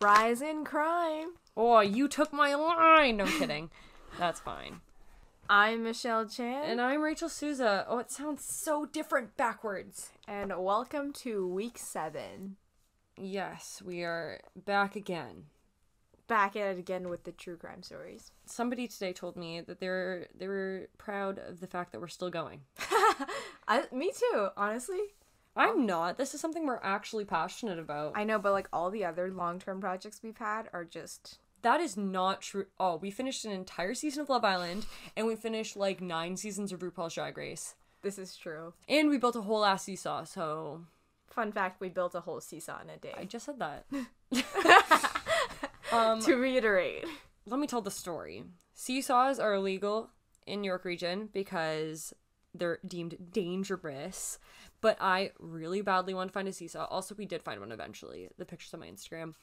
Rise in crime. Oh, you took my line. No, I'm kidding. That's fine. I'm Michelle Chan. And I'm Rachel Souza. Oh, it sounds so different backwards. And welcome to week 7. Yes, we are back again. Back at it again with the true crime stories. Somebody today told me that they were proud of the fact that we're still going. Me too, honestly. I'm not. This is something we're actually passionate about. I know, but like all the other long-term projects we've had are just... That is not true. Oh, we finished an entire season of Love Island, and we finished like 9 seasons of RuPaul's Drag Race. This is true. And we built a whole ass seesaw, so... Fun fact, we built a whole seesaw in a day. I just said that. To reiterate. Let me tell the story. Seesaws are illegal in York region because they're deemed dangerous. But I really badly want to find a seesaw. Also, we did find one eventually. The picture's on my Instagram.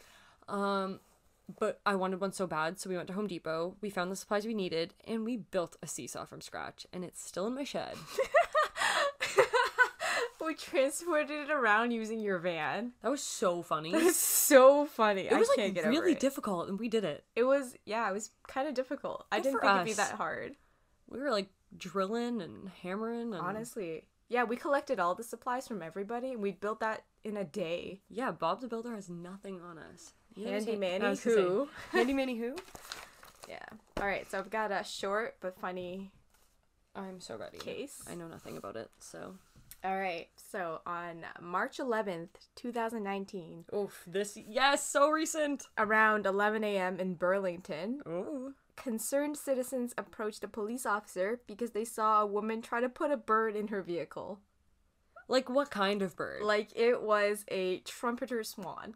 But I wanted one so bad, so we went to Home Depot. We found the supplies we needed, and we built a seesaw from scratch. And it's still in my shed. We transported it around using your van. That was so funny. That was so funny. It was like really difficult, and we did it. It was kind of difficult. I didn't think it'd be that hard. We were like drilling and hammering. And... Honestly. Yeah, we collected all the supplies from everybody, and we built that in a day. Yeah, Bob the Builder has nothing on us. Handy Manny who? Handy Manny who? Yeah. Alright, so I've got a short but funny I'm so ready. Case. I know nothing about it, so... Alright, so on March 11th, 2019. Oof, yes, so recent! Around 11 a.m. in Burlington. Ooh. Concerned citizens approached a police officer because they saw a woman try to put a bird in her vehicle. Like, what kind of bird? Like, it was a trumpeter swan.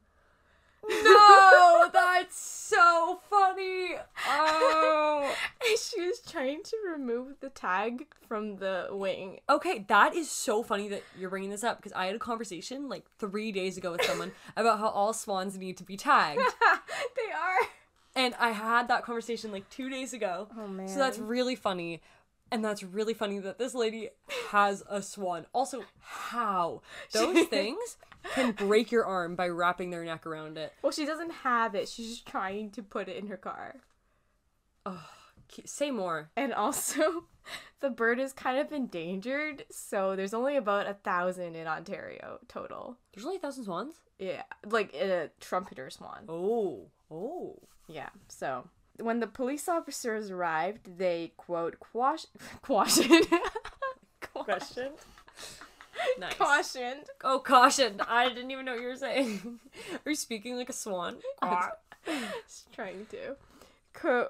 No! That's so funny! Oh! And she was trying to remove the tag from the wing. Okay, that is so funny that you're bringing this up, because I had a conversation, like, 3 days ago with someone about how all swans need to be tagged. They are. And I had that conversation, like, 2 days ago. Oh, man. So that's really funny. And that's really funny that this lady has a swan. Also, how? Those things can break your arm by wrapping their neck around it. Well, she doesn't have it. She's just trying to put it in her car. Oh, say more. And also, the bird is kind of endangered, so there's only about 1,000 in Ontario total. There's only 1,000 swans? Yeah, like a trumpeter swan. Oh. Yeah, so... When the police officers arrived, they, quote, cautioned. Questioned? Nice. Cautioned. Oh, cautioned. I didn't even know what you were saying. Are you speaking like a swan? Just trying to. Quote.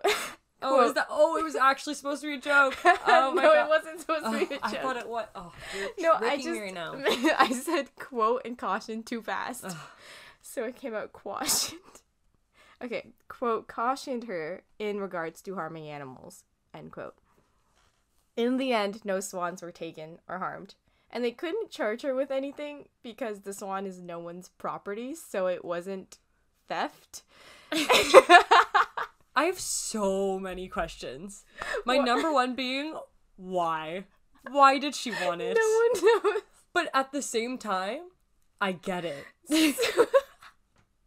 Oh, is that? Oh, it was actually supposed to be a joke. Oh my no, God. It wasn't supposed to be a joke. I thought it was. Oh, no, I just. Me right now. I said quote and caution too fast, so it came out cautioned. Okay, quote, cautioned her in regards to harming animals, end quote. In the end, no swans were taken or harmed. And they couldn't charge her with anything because the swan is no one's property, so it wasn't theft. I have so many questions. My number one being, why? Why did she want it? No one knows. But at the same time, I get it.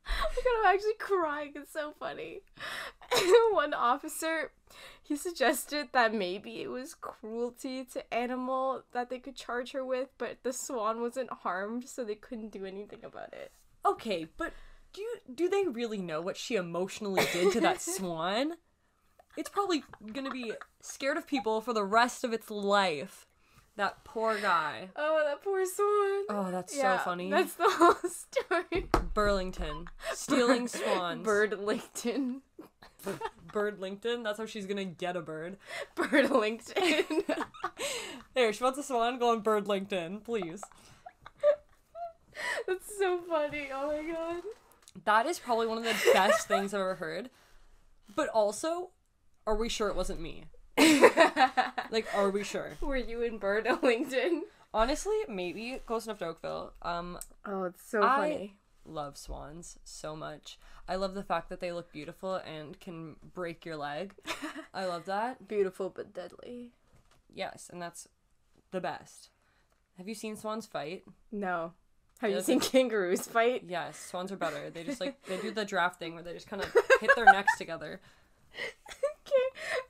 Oh my God, I'm actually crying. It's so funny. One officer, he suggested that maybe it was cruelty to animal that they could charge her with, but the swan wasn't harmed, so they couldn't do anything about it. Okay, but do they really know what she emotionally did to that swan? It's probably gonna be scared of people for the rest of its life. That poor guy. Oh, that poor swan. Oh, that's so funny. That's the whole story. Burlington. Stealing swans. Birdlington. Birdlington? That's how she's gonna get a bird. Birdlington. There, she wants a swan, go on Birdlington, please. That's so funny. Oh my God. That is probably one of the best things I've ever heard. But also, are we sure it wasn't me? Like, are we sure? Were you in Birdlington? Honestly, maybe close enough to Oakville. Oh, it's so funny. I love swans so much. I love the fact that they look beautiful and can break your leg. I love that. Beautiful but deadly. Yes, and that's the best. Have you seen swans fight? No. Have you seen kangaroos fight? Yes, swans are better. They just like, they do the draft thing where they just kind of hit their necks together.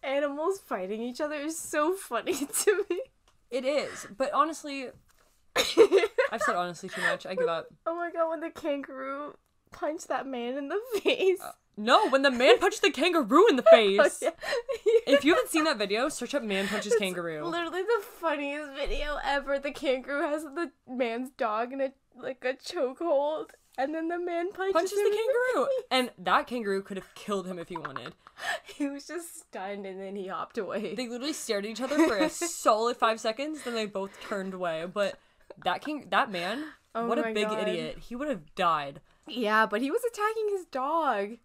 Animals fighting each other is so funny to me. It is, but honestly, I've said honestly too much. I give up. Oh my god, when the kangaroo punched that man in the face. No, when the man punched the kangaroo in the face. Oh, yeah. If you haven't seen that video, search up man punches kangaroo. Literally the funniest video ever. The kangaroo has the man's dog in a chokehold, and then the man punches the kangaroo. And that kangaroo could have killed him if he wanted. He was just stunned, and then he hopped away. They literally stared at each other for a solid 5 seconds, then they both turned away. But that man, what a big idiot. He would have died. Yeah, but he was attacking his dog.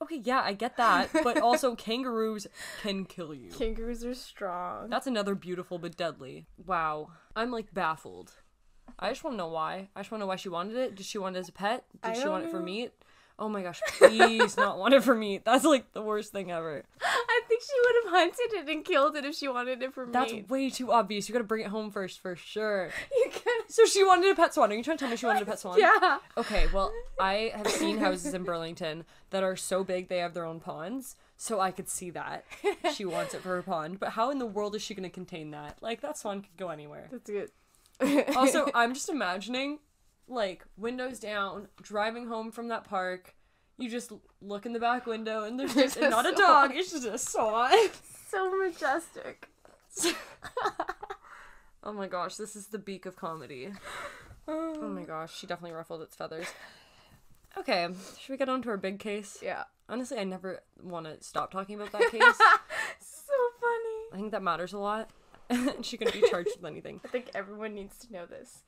Okay, yeah, I get that. But also, kangaroos can kill you. Kangaroos are strong. That's another beautiful but deadly. Wow. I'm, like, baffled. I just want to know why. I just want to know why she wanted it. Did she want it as a pet? Did she want it for meat? Oh my gosh, please not want it for meat. That's, like, the worst thing ever. I think she would have hunted it and killed it if she wanted it for meat. That's way too obvious. You gotta bring it home first, for sure. You gotta... So she wanted a pet swan. Are you trying to tell me she wanted a pet swan? Yeah. Okay, well, I have seen houses in Burlington that are so big they have their own ponds, so I could see that. She wants it for her pond, but how in the world is she gonna contain that? Like, that swan could go anywhere. That's good. Also, I'm just imagining, like, windows down, driving home from that park. You just look in the back window and there's just not a dog, it's just a swan. So majestic. Oh my gosh, this is the beak of comedy. Oh my gosh, she definitely ruffled its feathers. Okay, should we get on to our big case? Yeah. Honestly, I never want to stop talking about that case. So funny. I think that matters a lot. She couldn't be charged with anything. I think everyone needs to know this.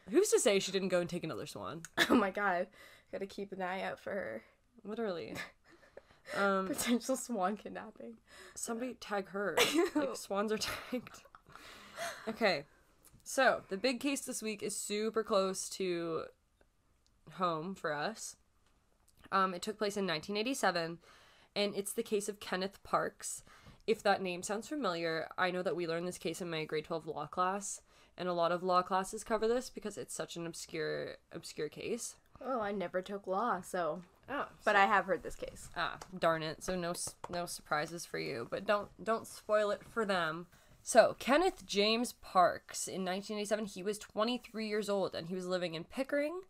Who's to say she didn't go and take another swan? Oh my god. Gotta keep an eye out for her. Literally. Potential swan kidnapping. Somebody tag her. Like, swans are tagged. Okay. So, the big case this week is super close to home for us. It took place in 1987, and it's the case of Kenneth Parks. If that name sounds familiar, I know that we learned this case in my grade 12 law class, and a lot of law classes cover this because it's such an obscure case. Oh, I never took law, so... Oh, but I have heard this case. Ah, darn it. So no surprises for you, but don't spoil it for them. So, Kenneth James Parks, in 1987, he was 23 years old, and he was living in Pickering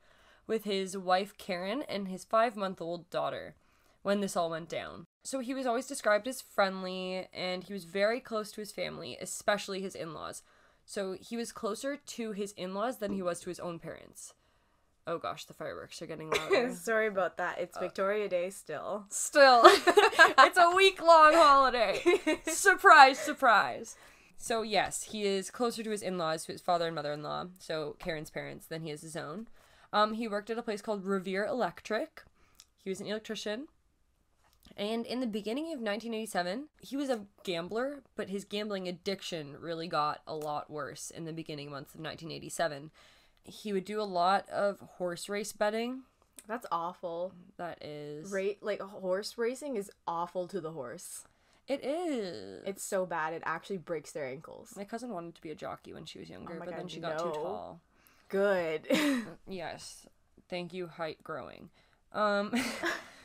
with his wife Karen and his 5-month-old daughter when this all went down. So he was always described as friendly, and he was very close to his family, especially his in-laws. So he was closer to his in-laws than he was to his own parents. Oh gosh, the fireworks are getting louder. Sorry about that. It's Victoria Day still. Still. It's a week-long holiday. Surprise, surprise. So yes, he is closer to his in-laws, to his father and mother-in-law, so Karen's parents, than he is his own. He worked at a place called Revere Electric. He was an electrician. And in the beginning of 1987, he was a gambler, but his gambling addiction really got a lot worse in the beginning months of 1987. He would do a lot of horse race betting. That's awful. That is... horse racing is awful to the horse. It is. It's so bad, it actually breaks their ankles. My cousin wanted to be a jockey when she was younger, but God, then she got too tall. Good. Yes. Thank you, height growing.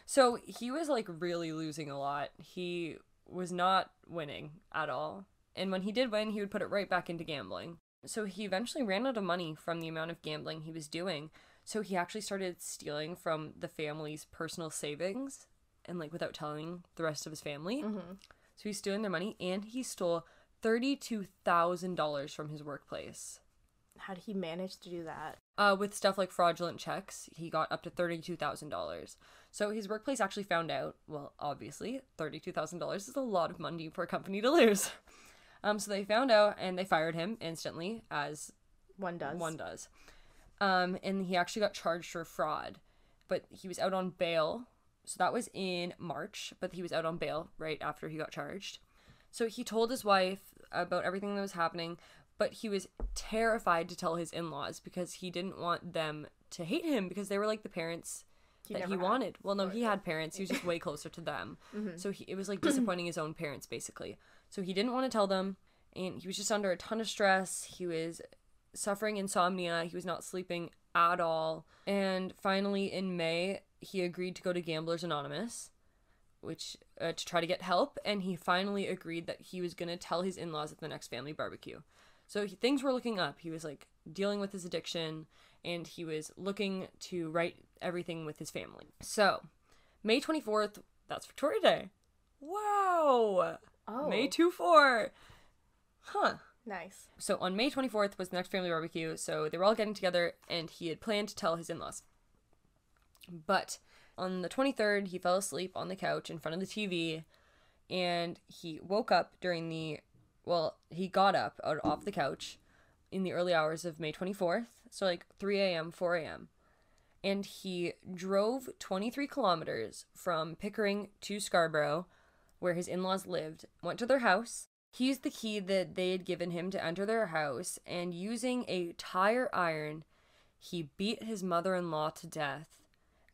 So he was, like, really losing a lot. He was not winning at all. And when he did win, he would put it right back into gambling. So he eventually ran out of money from the amount of gambling he was doing. So he actually started stealing from the family's personal savings and, like, without telling the rest of his family. Mm-hmm. So he's stealing their money, and he stole $32,000 from his workplace. How did he manage to do that? With stuff like fraudulent checks, he got up to $32,000. So his workplace actually found out, well, obviously, $32,000 is a lot of money for a company to lose. So they found out, and they fired him instantly, as one does. And he actually got charged for fraud. But he was out on bail. So that was in March, but he was out on bail right after he got charged. So he told his wife about everything that was happening, but he was terrified to tell his in-laws because he didn't want them to hate him because they were like the parents that he wanted. Well, no, he had parents. He was just way closer to them. Mm-hmm. So it was like disappointing his own parents, basically. So he didn't want to tell them, and he was just under a ton of stress. He was suffering insomnia. He was not sleeping at all. And finally, in May, he agreed to go to Gamblers Anonymous, which to try to get help. And he finally agreed that he was going to tell his in-laws at the next family barbecue. So things were looking up. He was like dealing with his addiction, and he was looking to right everything with his family. So May 24th, that's Victoria Day. Wow. Oh. May 24. Huh. Nice. So on May 24th was the next family barbecue. So they were all getting together, and he had planned to tell his in-laws. But on the 23rd, he fell asleep on the couch in front of the TV, and he woke up he got up off the couch in the early hours of May 24th, so like 3 a.m., 4 a.m., and he drove 23 kilometers from Pickering to Scarborough, where his in-laws lived, went to their house. He used the key that they had given him to enter their house, and using a tire iron, he beat his mother-in-law to death,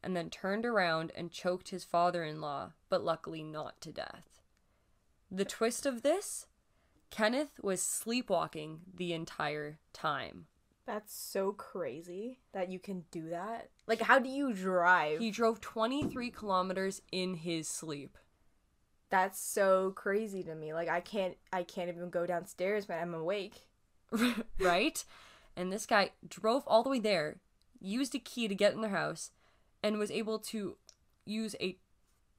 and then turned around and choked his father-in-law, but luckily not to death. The twist of this? Kenneth was sleepwalking the entire time. That's so crazy that you can do that. Like, how do you drive? He drove 23 kilometers in his sleep. That's so crazy to me. Like, I can't even go downstairs when I'm awake. Right? And this guy drove all the way there, used a key to get in their house, and was able to use a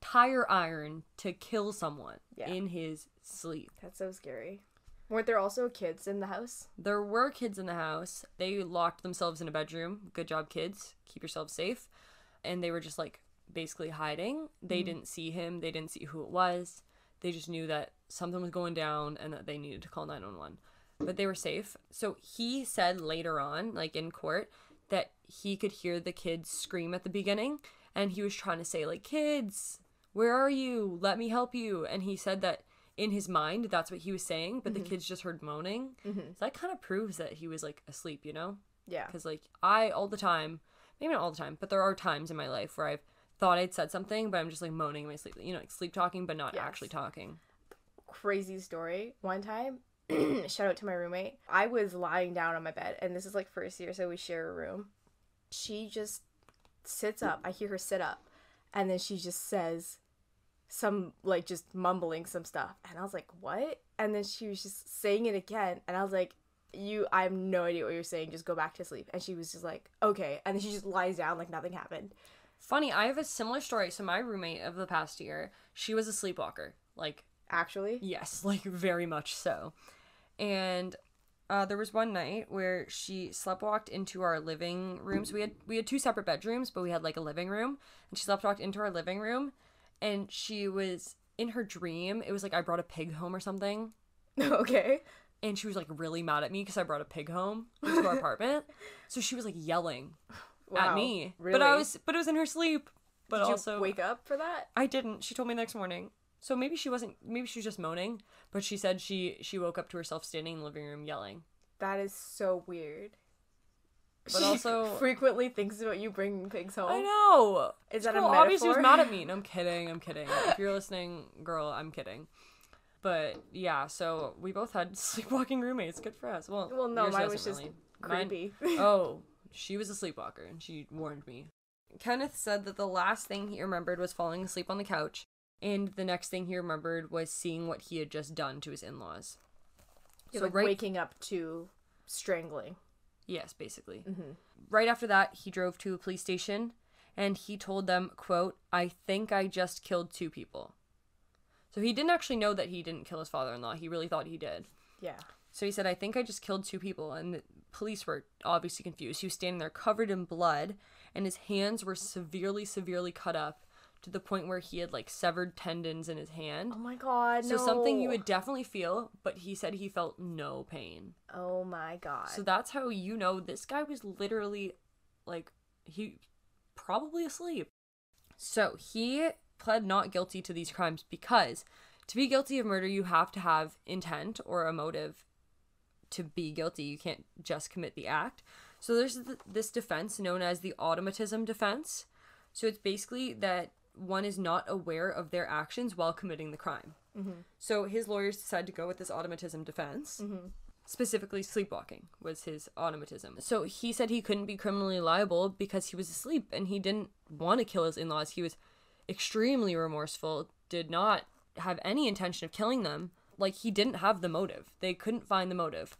tire iron to kill someone in his sleep. That's so scary. Weren't there also kids in the house? There were kids in the house. They locked themselves in a bedroom. Good job, kids. Keep yourselves safe. And they were just like basically hiding. They didn't see him. They didn't see who it was. They just knew that something was going down and that they needed to call 911. But they were safe. So he said later on, like in court, that he could hear the kids scream at the beginning. And he was trying to say, like, kids, where are you? Let me help you. And he said that in his mind, that's what he was saying, but the kids just heard moaning. So that kind of proves that he was, like, asleep, you know? Yeah. Because, like, I, all the time, maybe not all the time, but there are times in my life where I've thought I'd said something, but I'm just, like, moaning in my sleep. You know, like, sleep talking, but not actually talking. Crazy story. One time, shout out to my roommate, I was lying down on my bed, and this is, like, first year, so we share a room. She just sits up. I hear her sit up, and then she just says some, like, just mumbling some stuff, and I was like, what? And then she was just saying it again, and I was like, I have no idea what you're saying, just go back to sleep. And she was just like, okay, and then she just lies down like nothing happened. Funny, I have a similar story. So my roommate of the past year, she was a sleepwalker, like, actually, yes, like, very much so. And there was one night where she sleptwalked into our living room. So we had two separate bedrooms, but we had, like, a living room, and she sleptwalked into our living room. And she was, in her dream, it was like I brought a pig home or something. Okay. And she was, like, really mad at me because I brought a pig home to our apartment. So she was, like, yelling at me. Really? But it was in her sleep. But Did also, you wake up for that? I didn't. She told me the next morning. So maybe she was just moaning. But she said she woke up to herself standing in the living room yelling. That is so weird. But she also frequently thinks about you bringing pigs home. I know. Is that a metaphor? metaphor? Obviously, she was mad at me. No, I'm kidding. If you're listening, girl, I'm kidding. But yeah, so we both had sleepwalking roommates. Good for us. Well, no, yours mine was wasn't just really. creepy. Oh, she was a sleepwalker, and she warned me. Kenneth said that the last thing he remembered was falling asleep on the couch, and the next thing he remembered was seeing what he had just done to his in-laws. So like waking up to strangling. Yes, basically. Mm-hmm. Right after that, he drove to a police station, and he told them, quote, "I think I just killed 2 people." So he didn't actually know that he didn't kill his father-in-law. He really thought he did. Yeah. So he said, "I think I just killed 2 people." And the police were obviously confused. He was standing there covered in blood, and his hands were severely, severely cut up to the point where he had, like, severed tendons in his hand. Oh my god, so something you would definitely feel, but he said he felt no pain. Oh my god. So that's how you know this guy was literally, like, he probably asleep. So he pled not guilty to these crimes because to be guilty of murder, you have to have intent or a motive to be guilty. You can't just commit the act. So there's this defense known as the automatism defense. So it's basically that one is not aware of their actions while committing the crime. Mm-hmm. So his lawyers decided to go with this automatism defense. Mm-hmm. Specifically, sleepwalking was his automatism. So he said he couldn't be criminally liable because he was asleep and he didn't want to kill his in-laws. He was extremely remorseful, did not have any intention of killing them. Like, he didn't have the motive. They couldn't find the motive.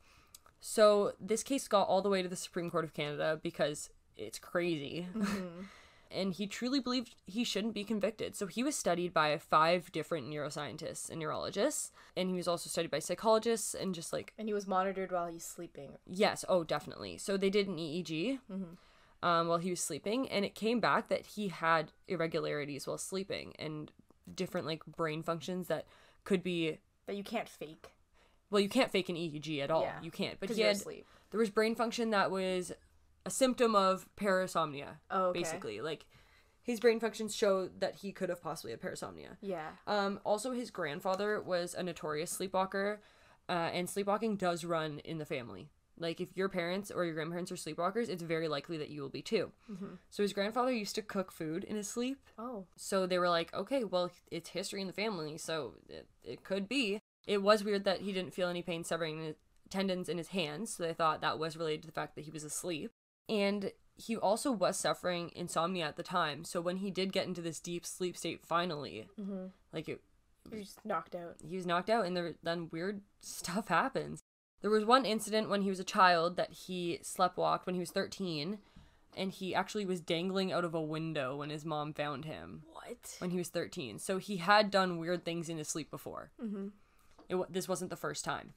So this case got all the way to the Supreme Court of Canada because it's crazy. Mm-hmm. And he truly believed he shouldn't be convicted. So he was studied by 5 different neuroscientists and neurologists. And he was also studied by psychologists and just like... And he was monitored while he's sleeping. Yes. Oh, definitely. So they did an EEG while he was sleeping. And it came back that he had irregularities while sleeping and different like brain functions that could be... That you can't fake. Well, you can't fake an EEG at all. Yeah. You can't. But he had... Asleep. There was brain function that was... a symptom of parasomnia, basically. Like, his brain functions show that he could have possibly had parasomnia. Yeah. Also, his grandfather was a notorious sleepwalker, and sleepwalking does run in the family. Like, if your parents or your grandparents are sleepwalkers, it's very likely that you will be too. Mm-hmm. So his grandfather used to cook food in his sleep. Oh. So they were like, okay, well, it's history in the family, so it could be. It was weird that he didn't feel any pain severing his tendons in his hands, so they thought that was related to the fact that he was asleep. And he also was suffering insomnia at the time. So when he did get into this deep sleep state finally, like he was knocked out. He was knocked out, and then weird stuff happens. There was one incident when he was a child that he sleptwalked when he was 13, and he actually was dangling out of a window when his mom found him. What? When he was 13. So he had done weird things in his sleep before. This wasn't the first time.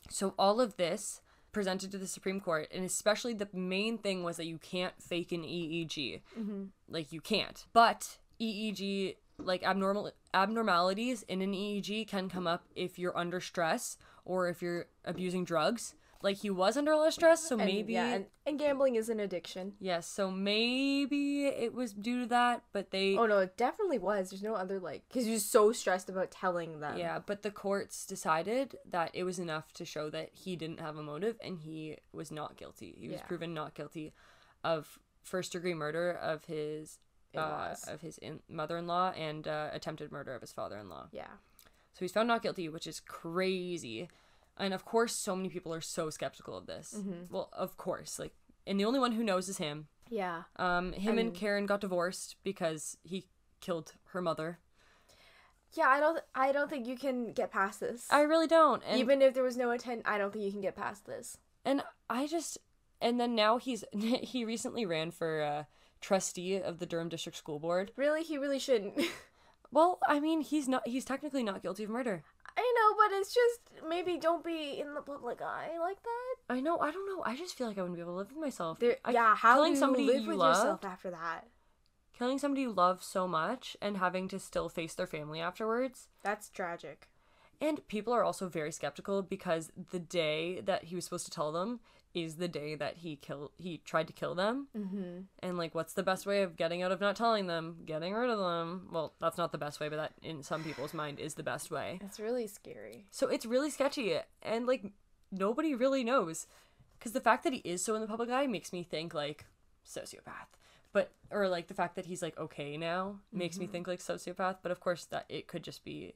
So all of this... presented to the Supreme Court, and especially the main thing was that you can't fake an EEG. Like, you can't. But EEG, like, abnormalities in an EEG can come up if you're under stress or if you're abusing drugs. Like, he was under a lot of stress, so maybe... Yeah, and gambling is an addiction. Yes, so maybe it was due to that, but they... Oh, no, it definitely was. There's no other, like... Because he was so stressed about telling them. Yeah, but the courts decided that it was enough to show that he didn't have a motive, and he was not guilty. He was proven not guilty of first-degree murder of his... mother-in-law and attempted murder of his father-in-law. Yeah. So he's found not guilty, which is crazy. And of course, so many people are so skeptical of this. Well, of course, like, and the only one who knows is him. Yeah. Him and Karen got divorced because he killed her mother. Yeah, I don't think you can get past this. I really don't. And even if there was no intent, I don't think you can get past this. And and then now he recently ran for trustee of the Durham District School Board. Really? He really shouldn't. Well, I mean, he's technically not guilty of murder. I know, but it's just, maybe don't be in the public eye like that. I know, I don't know. I just feel like I wouldn't be able to live with myself. How do you live with yourself after that? Killing somebody you love so much and having to still face their family afterwards. That's tragic. And people are also very skeptical because the day that he was supposed to tell them is the day that he tried to kill them. Mm-hmm. And, like, what's the best way of getting out of not telling them? Getting rid of them. Well, that's not the best way, but that, in some people's mind, is the best way. It's really scary. So it's really sketchy, and, like, nobody really knows. Because the fact that he is so in the public eye makes me think, like, sociopath. Or, like, the fact that he's, like, okay now makes me think, like, sociopath. But, of course, that it could just be...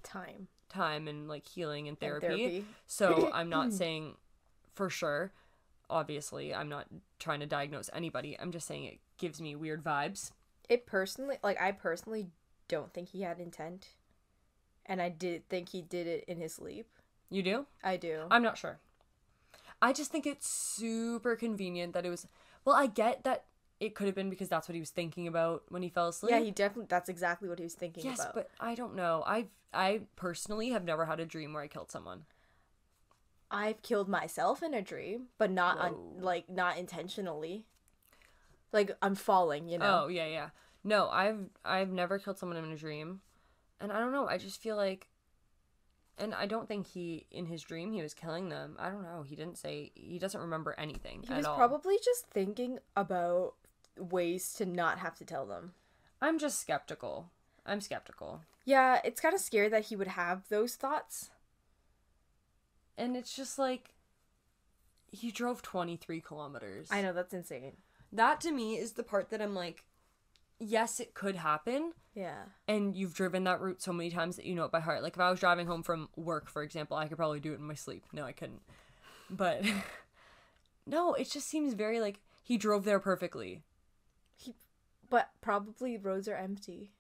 Time and, like, healing and therapy. So I'm not saying... For sure. Obviously, I'm not trying to diagnose anybody. I'm just saying it gives me weird vibes. I personally don't think he had intent. And I did think he did it in his sleep. You do? I do. I'm not sure. I just think it's super convenient that it was... Well, I get that it could have been because that's what he was thinking about when he fell asleep. Yeah, that's exactly what he was thinking about. Yes, but I don't know. I personally have never had a dream where I killed someone. I've killed myself in a dream, but not not intentionally. Like, I'm falling, you know. Oh, yeah. No, I've never killed someone in a dream. And I don't know, I just feel like, and I don't think in his dream he was killing them. I don't know. He doesn't remember anything at all. He was probably just thinking about ways to not have to tell them. I'm just skeptical. Yeah, it's kind of scary that he would have those thoughts. And it's just like, he drove 23 kilometers. I know, that's insane. That to me is the part that I'm like, yes, it could happen. Yeah. And you've driven that route so many times that you know it by heart. Like, if I was driving home from work, for example, I could probably do it in my sleep. No, I couldn't. But, no, it just seems very, like, he drove there perfectly. But probably roads are empty.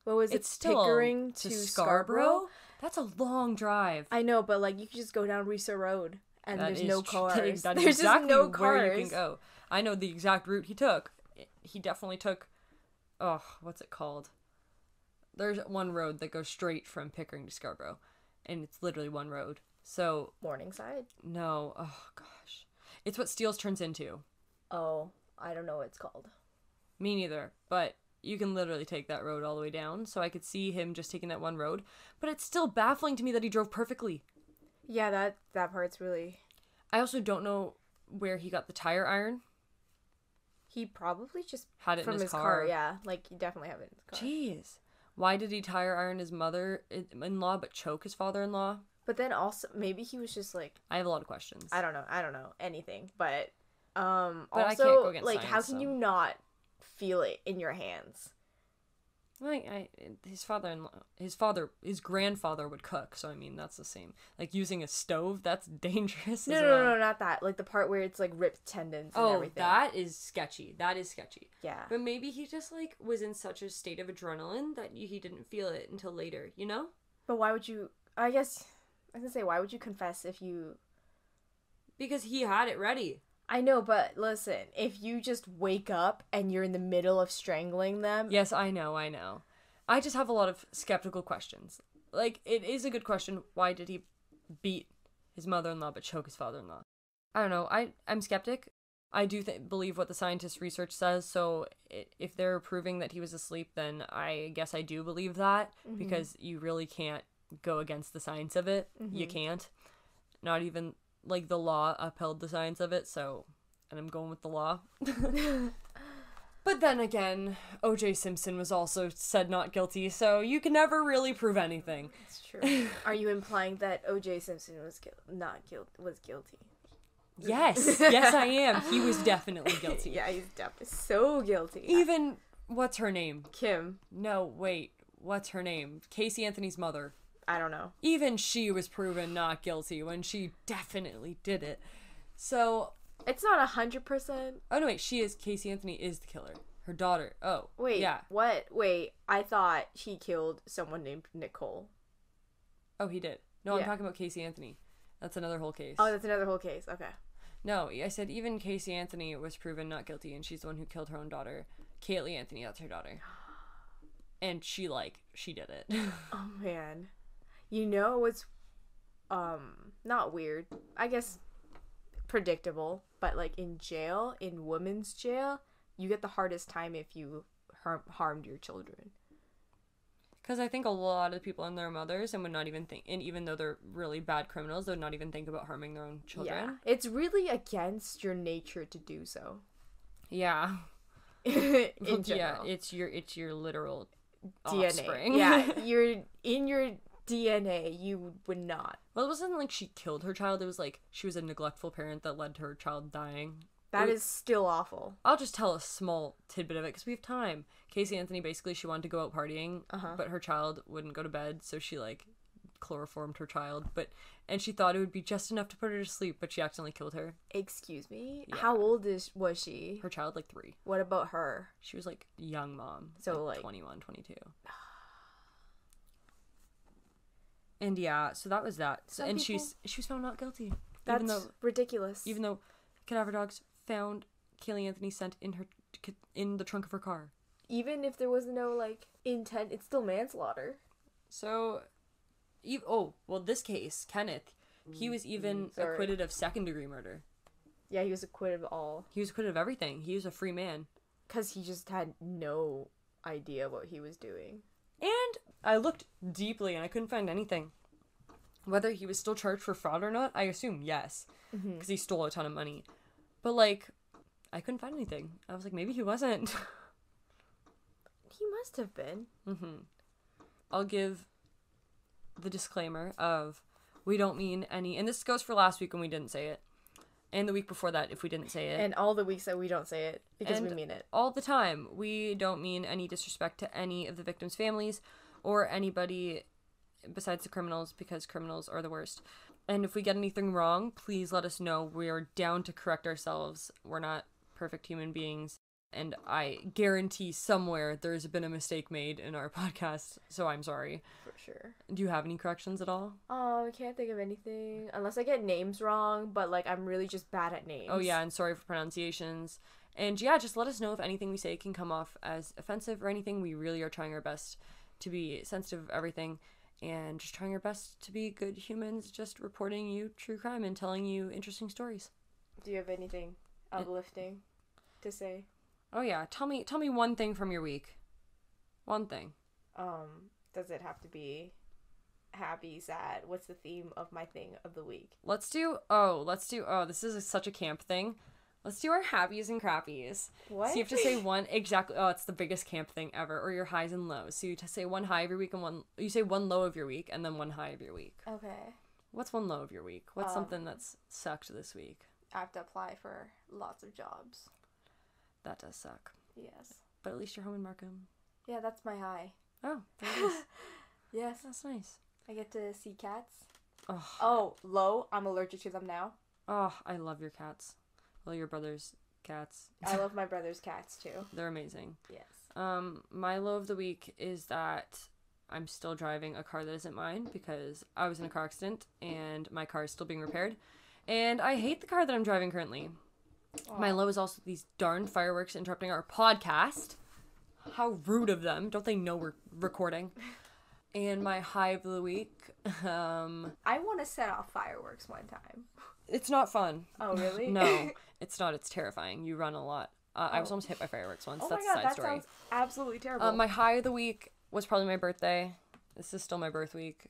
What was It's it? still Pickering to Scarborough? That's a long drive. I know, but, like, you could just go down Risa Road, and there's no cars. That is There's exactly just no where cars. you can go. I know the exact route he took. He definitely took, what's it called? There's one road that goes straight from Pickering to Scarborough, and it's literally one road. So Morningside? no, oh gosh, it's what Steele's turns into. Oh, I don't know what it's called. Me neither, but you can literally take that road all the way down, so I could see him just taking that one road, but it's still baffling to me that he drove perfectly. Yeah, that part's really... I also don't know where he got the tire iron. He probably just had it from in his car. car. Yeah, like, he definitely have it in his car. Jeez. Why did he tire iron his mother-in-law but choke his father-in-law? But then also, maybe he was just like... I have a lot of questions. I don't know anything, but I can't also, go against like, science, how can so. you not feel it in your hands? Like, his grandfather would cook, so I mean, that's the same. Like, using a stove, that's dangerous as well. No, not that. Like, the part where it's, like, ripped tendons and everything. That is sketchy. Yeah. But maybe he just, like, was in such a state of adrenaline that he didn't feel it until later, you know? But why would you... I guess... I was gonna say, why would you confess if you... Because he had it ready. I know, but listen, if you just wake up and you're in the middle of strangling them... Yes, I know. I just have a lot of skeptical questions. Like, it is a good question, why did he beat his mother-in-law but choke his father-in-law? I don't know, I'm skeptic. I do believe what the scientist research says, so if they're proving that he was asleep, then I guess I do believe that, because you really can't go against the science of it. You can't. Not even... like, the law upheld the science of it, so... and I'm going with the law. But then again, O.J. Simpson was also said not guilty, so you can never really prove anything. It's true. Are you implying that O.J. Simpson was guilty? Yes. Yes, I am. He was definitely guilty. Yeah, he's definitely so guilty. Even... what's her name? Kim. No, wait. What's her name? Casey Anthony's mother. I don't know. Even she was proven not guilty when she definitely did it. So... it's not 100%. oh, no, wait. Casey Anthony is the killer. Her daughter. Oh, wait. Yeah. What? Wait. I thought he killed someone named Nicole. Oh, he did. No, Yeah. I'm talking about Casey Anthony. That's another whole case. Oh, that's another whole case. Okay. No, I said even Casey Anthony was proven not guilty, and she's the one who killed her own daughter. Kaylee Anthony, that's her daughter. And she did it. Oh, man. You know what's, not weird. I guess predictable. But, like, in jail, in women's jail, you get the hardest time if you harmed your children. Because I think a lot of people and their mothers and would not even think, and even though they're really bad criminals, they would not even think about harming their own children. Yeah. It's really against your nature to do so. Yeah. In general. Yeah, it's your literal DNA. offspring. Yeah, you're in your DNA, you would not. Well, it wasn't like she killed her child. It was like she was a neglectful parent that led to her child dying. That is still awful. I'll just tell a small tidbit of it because we have time. Casey Anthony, basically, she wanted to go out partying, but her child wouldn't go to bed, so she, like, chloroformed her child. And she thought it would be just enough to put her to sleep, but she accidentally killed her. Excuse me? Yeah. How old was she? Her child, like, 3. What about her? She was, like, young mom. So, like 21, 22. And, yeah, so that was that. So, and she was found not guilty. That's ridiculous. Even though cadaver dogs found Kaylee Anthony scent in the trunk of her car. Even if there was no, like, intent, it's still manslaughter. So, this case, Kenneth, he was even acquitted of second-degree murder. Yeah, he was acquitted of all. He was acquitted of everything. He was a free man. Because he just had no idea what he was doing. And I looked deeply and I couldn't find anything. Whether he was still charged for fraud or not, I assume yes. Because he stole a ton of money. But, like, I couldn't find anything. I was like, maybe he wasn't. He must have been. I'll give the disclaimer of, we don't mean any, and this goes for last week when we didn't say it. And the week before that if we didn't say it. And all the weeks that we don't say it because And we mean it. all the time. We don't mean any disrespect to any of the victims' families or anybody besides the criminals, because criminals are the worst. And if we get anything wrong, please let us know. We are down to correct ourselves. We're not perfect human beings. And I guarantee somewhere there's been a mistake made in our podcast, so I'm sorry. For sure. Do you have any corrections at all? Oh, I can't think of anything. Unless I get names wrong, but, like, I'm really just bad at names. Oh, yeah, and sorry for pronunciations. And, yeah, just let us know if anything we say can come off as offensive or anything. We really are trying our best to be sensitive of everything and just trying our best to be good humans, just reporting you true crime and telling you interesting stories. Do you have anything uplifting to say? Oh yeah, tell me one thing from your week. One thing. Does it have to be happy, sad? What's the theme of my thing of the week? This is such a camp thing. Let's do our happies and crappies. What? So you have to say one exactly. Oh, it's the biggest camp thing ever. Or your highs and lows. So you say one high of your week and you say one low of your week and then one high of your week. Okay. What's one low of your week? What's something that's sucked this week? I have to apply for lots of jobs. That does suck. Yes. But at least you're home in Markham. Yeah, that's my high. Oh, there it is. Yes. That's nice. I get to see cats. Oh. Oh, low. I'm allergic to them now. Oh, I love your cats. Well, your brother's cats. I love my brother's cats too. They're amazing. Yes. My low of the week is that I'm still driving a car that isn't mine because I was in a car accident and my car is still being repaired. And I hate the car that I'm driving currently. Aww. My low is also these darn fireworks interrupting our podcast. How rude of them. Don't they know we're recording? And my high of the week, I want to set off fireworks one time. It's not fun. Oh, really? No, it's not. It's terrifying. You run a lot. I was almost hit by fireworks once. Oh That's my God, a side that story. sounds absolutely terrible. My high of the week was probably my birthday. This is still my birth week.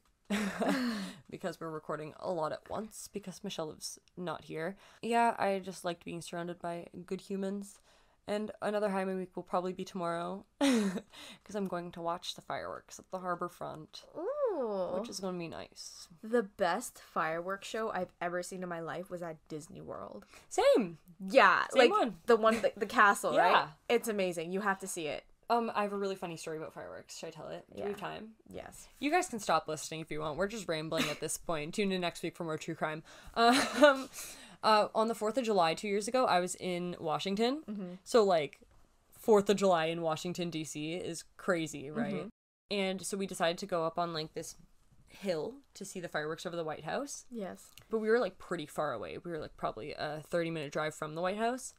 Because we're recording a lot at once because Michelle is not here. Yeah, I just liked being surrounded by good humans. And another high of my week will probably be tomorrow because I'm going to watch the fireworks at the harbor front. Ooh. Which is going to be nice. The best fireworks show I've ever seen in my life was at Disney World. Same. Yeah. Same one. The castle, Yeah. right? It's amazing. You have to see it. I have a really funny story about fireworks. Should I tell it? Do we have time? Yes. You guys can stop listening if you want. We're just rambling at this point. Tune in next week for more true crime. On the 4th of July 2 years ago, I was in Washington. Mm-hmm. So, 4th of July in Washington, D.C. is crazy, right? Mm-hmm. And so we decided to go up on, this hill to see the fireworks over the White House. Yes. But we were, pretty far away. We were, probably a 30-minute drive from the White House.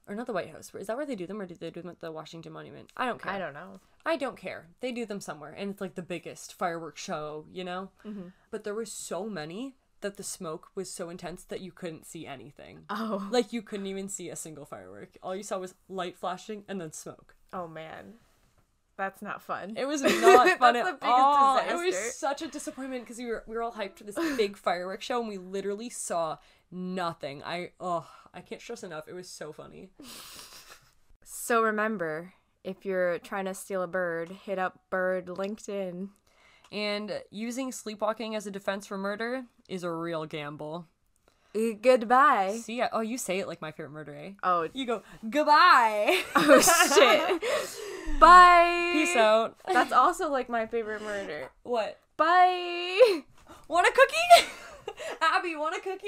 Or not the White House. Is that where they do them, or do they do them at the Washington Monument? I don't care. I don't know. I don't care. They do them somewhere, and it's, the biggest fireworks show, you know? Mm-hmm. But there were so many that the smoke was so intense that you couldn't see anything. Oh. You couldn't even see a single firework. All you saw was light flashing and then smoke. Oh, man. That's not fun. It was not fun That's at the all. biggest disaster. It was such a disappointment because we were all hyped for this big fireworks show and we literally saw nothing. I can't stress enough. It was so funny. So remember, if you're trying to steal a bird, hit up Bird LinkedIn. And using sleepwalking as a defense for murder is a real gamble. Goodbye. See ya. Oh, you say it like My Favorite Murder, eh? Oh. You go, goodbye. Oh, shit. Bye. Peace out. That's also My Favorite Murder. What? Bye. Want a cookie? Abby, want a cookie?